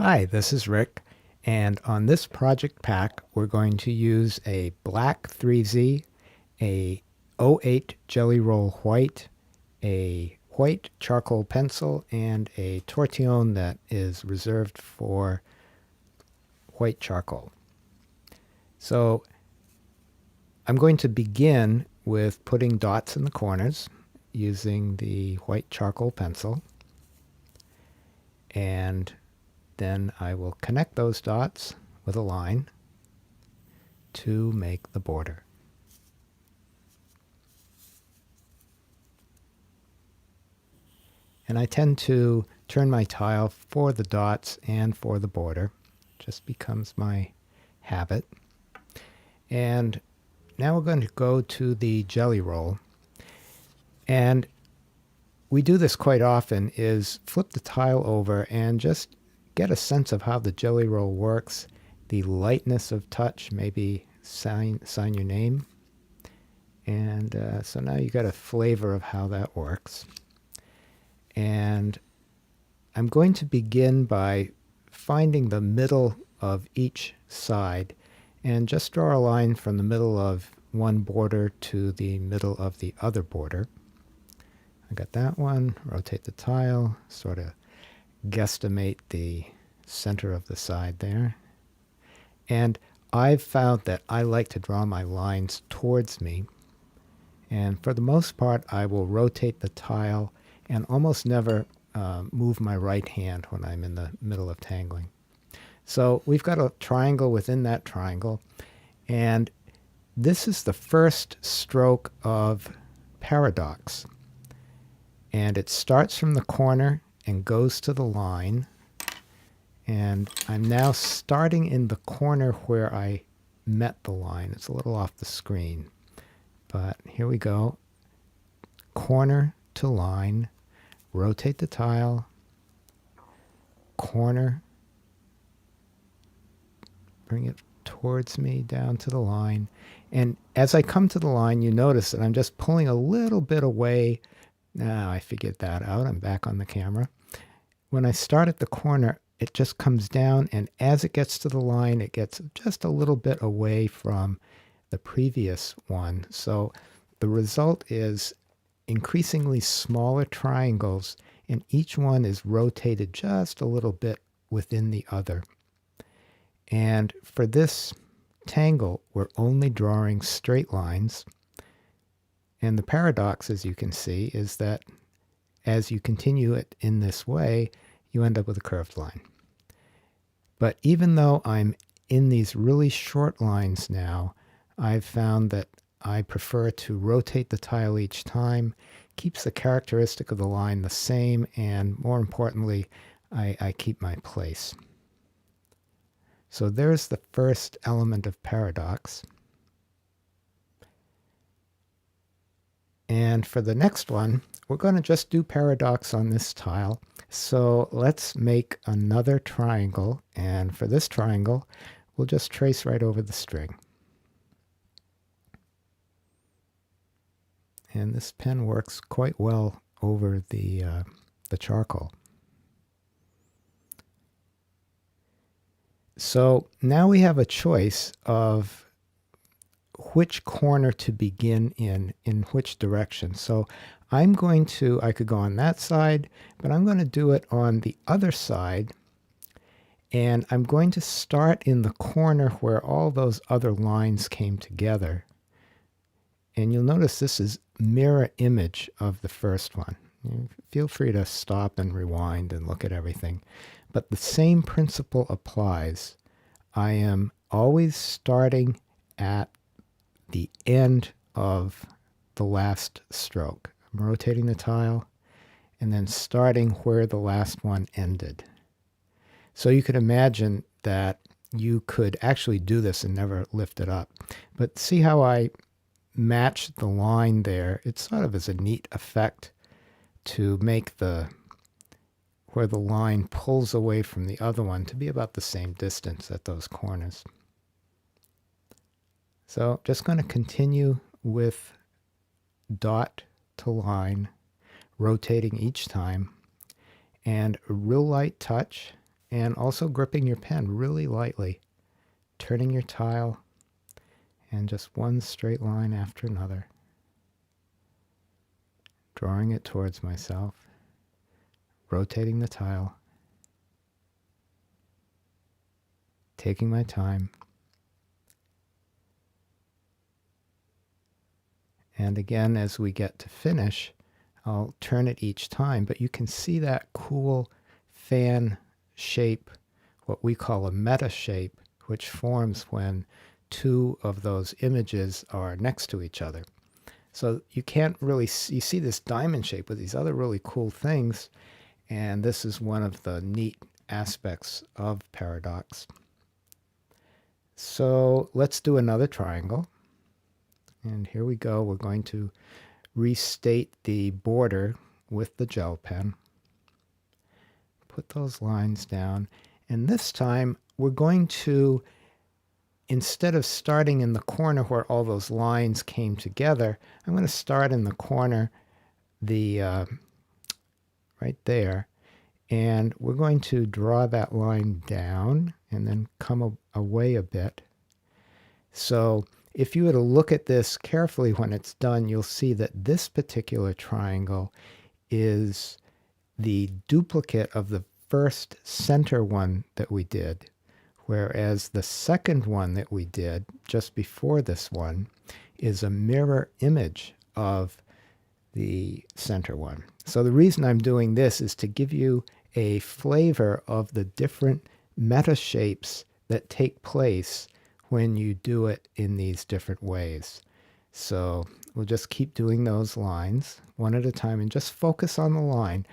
Hi, this is Rick, and on this project pack, we're going to use a black 3Z, a '08 Jelly Roll White, a white charcoal pencil, and a tortillon that is reserved for white charcoal. So I'm going to begin with putting dots in the corners using the white charcoal pencil, and then I will connect those dots with a line to make the border. And I tend to turn my tile for the dots and for the border. Just becomes my habit. And now we're going to go to the jelly roll. And we do this quite often, is flip the tile over and just get a sense of how the jelly roll works, the lightness of touch, maybe sign your name. And so now you got a flavor of how that works. And I'm going to begin by finding the middle of each side and just draw a line from the middle of one border to the middle of the other border. I got that one. Rotate the tile, sort of guesstimate the center of the side there. And I've found that I like to draw my lines towards me. And for the most part, I will rotate the tile and almost never move my right hand when I'm in the middle of tangling. So we've got a triangle within that triangle, and this is the first stroke of paradox. And it starts from the corner and goes to the line, and I'm now starting in the corner where I met the line. It's a little off the screen, but here we go. Corner to line. Rotate the tile, corner, bring it towards me down to the line. And as I come to the line, you notice that I'm just pulling a little bit away. Now I figured that out. I'm back on the camera. When I start at the corner, it just comes down, and as it gets to the line, it gets just a little bit away from the previous one. So the result is increasingly smaller triangles, and each one is rotated just a little bit within the other. And for this tangle, we're only drawing straight lines. And the paradox, as you can see, is that as you continue it in this way, you end up with a curved line. But even though I'm in these really short lines now, I've found that I prefer to rotate the tile each time, keeps the characteristic of the line the same, and more importantly, I keep my place. So there's the first element of paradox. And for the next one, we're going to just do paradox on this tile. So let's make another triangle, and for this triangle, we'll just trace right over the string. And this pen works quite well over the charcoal. So now we have a choice of which corner to begin in which direction. So I could go on that side, but I'm going to do it on the other side. And I'm going to start in the corner where all those other lines came together. And you'll notice this is mirror image of the first one. Feel free to stop and rewind and look at everything. But the same principle applies. I am always starting at the end of the last stroke. I'm rotating the tile and then starting where the last one ended. So you could imagine that you could actually do this and never lift it up. But see how I match the line there? It sort of is a neat effect to make where the line pulls away from the other one to be about the same distance at those corners. So just going to continue with dot to line, rotating each time, and a real light touch and also gripping your pen really lightly, turning your tile, and just one straight line after another, drawing it towards myself, rotating the tile, taking my time, and again, as we get to finish, I'll turn it each time, but you can see that cool fan shape, what we call a meta shape, which forms when two of those images are next to each other. So you can't really see, you see this diamond shape with these other really cool things, and this is one of the neat aspects of paradox. So let's do another triangle. And here we go. We're going to restate the border with the gel pen. Put those lines down. And this time we're going to, instead of starting in the corner where all those lines came together, I'm going to start in the corner, right there. And we're going to draw that line down and then come away a bit. So if you were to look at this carefully when it's done, you'll see that this particular triangle is the duplicate of the first center one that we did, whereas the second one that we did just before this one is a mirror image of the center one. So the reason I'm doing this is to give you a flavor of the different meta shapes that take place when you do it in these different ways. So we'll just keep doing those lines one at a time and just focus on the line.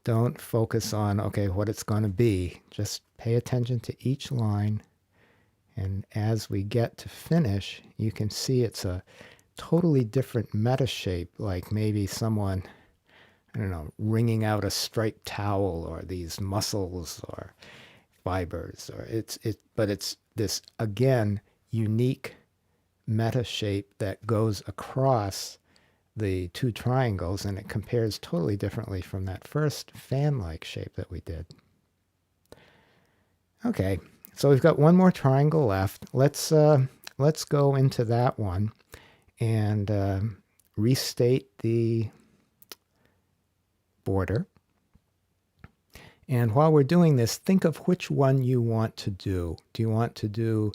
Don't focus on, okay, what it's going to be. Just pay attention to each line. And as we get to finish, you can see it's a totally different meta shape, like maybe someone, I don't know, wringing out a striped towel, or these muscles or fibers, or but it's this, again, unique meta shape that goes across the two triangles, and it compares totally differently from that first fan-like shape that we did. Okay, so we've got one more triangle left. Let's go into that one and restate the border. And while we're doing this, think of which one you want to do. Do you want to do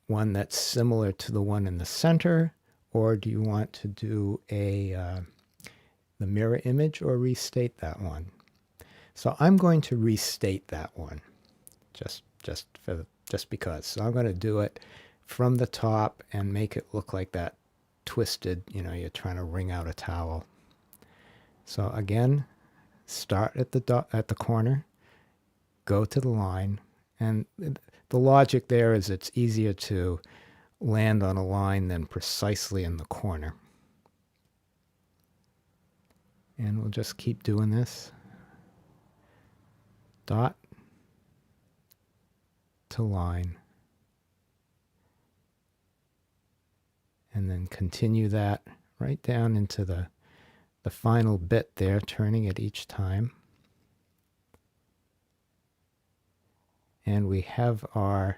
one that's similar to the one in the center, or do you want to do the mirror image, or restate that one? So I'm going to restate that one, just because. So I'm going to do it from the top and make it look like that twisted, you're trying to wring out a towel. So again, start at the corner, go to the line, and the logic there is it's easier to land on a line than precisely in the corner. And we'll just keep doing this. Dot to line. And then continue that right down into the final bit there, turning it each time. And we have all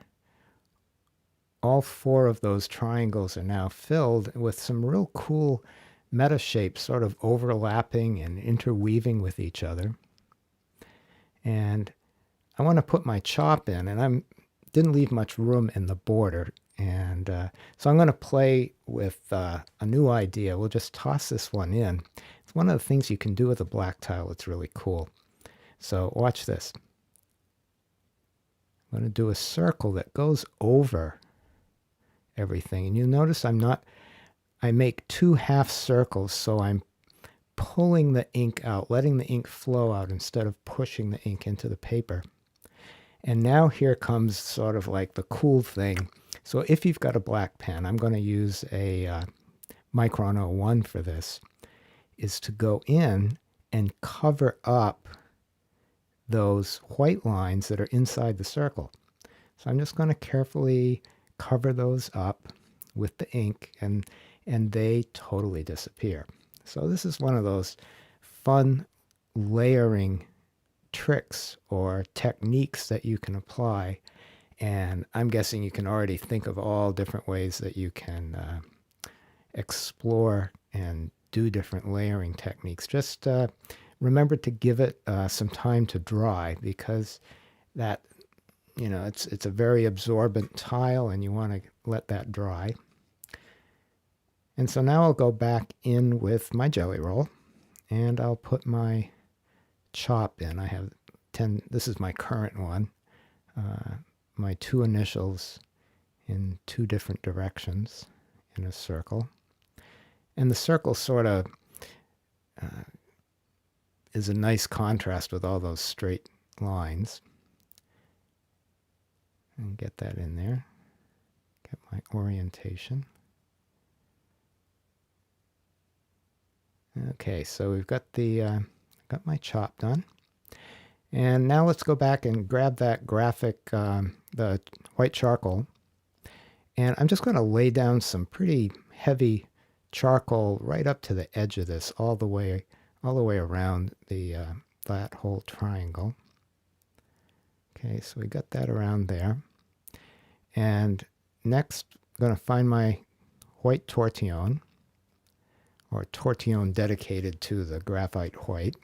four of those triangles are now filled with some real cool meta shapes sort of overlapping and interweaving with each other. And I want to put my chop in, and I didn't leave much room in the border. And so I'm going to play with a new idea. We'll just toss this one in. It's one of the things you can do with a black tile. It's really cool. So watch this. I'm going to do a circle that goes over everything. And you'll notice I make two half circles, so I'm pulling the ink out, letting the ink flow out instead of pushing the ink into the paper. And now here comes sort of like the cool thing. So if you've got a black pen, I'm going to use a Micron 01 for this, is to go in and cover up those white lines that are inside the circle. So I'm just going to carefully cover those up with the ink, and they totally disappear. So this is one of those fun layering tricks or techniques that you can apply. And I'm guessing you can already think of all different ways that you can explore and do different layering techniques. Just remember to give it some time to dry, because that, it's a very absorbent tile and you want to let that dry. And so now I'll go back in with my jelly roll and I'll put my chop in. I have 10, this is my current one, my 2 initials in 2 different directions in a circle. And the circle sort of is a nice contrast with all those straight lines. And get that in there. Get my orientation. Okay, so we've got got my chop done. And now let's go back and grab that graphic, the white charcoal. And I'm just going to lay down some pretty heavy charcoal right up to the edge of this, all the way around that whole triangle. Okay, so we got that around there. And next, I'm going to find my white tortillon, or tortillon dedicated to the graphite white.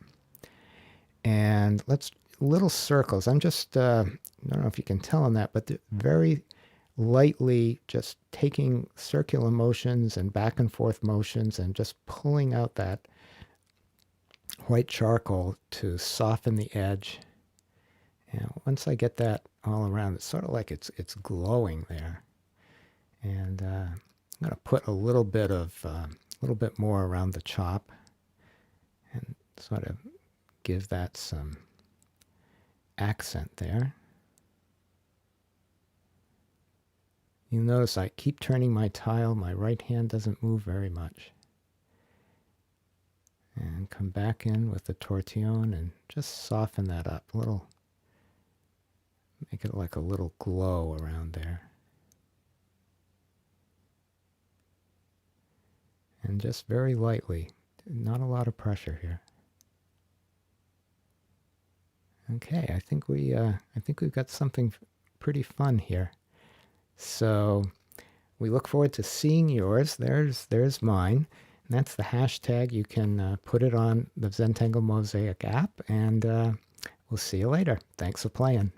And let's, little circles. I'm just, I don't know if you can tell on that, but very lightly just taking circular motions and back and forth motions and just pulling out that white charcoal to soften the edge. And once I get that all around, it's sort of like it's glowing there. And I'm going to put a little bit more around the chop and sort of give that some accent there. You'll notice I keep turning my tile. My right hand doesn't move very much. And come back in with the tortillon and just soften that up a little. Make it like a little glow around there. And just very lightly. Not a lot of pressure here. Okay, I think we've got something pretty fun here. So we look forward to seeing yours. There's mine. And that's the hashtag. You can put it on the Zentangle Mosaic app, and we'll see you later. Thanks for playing.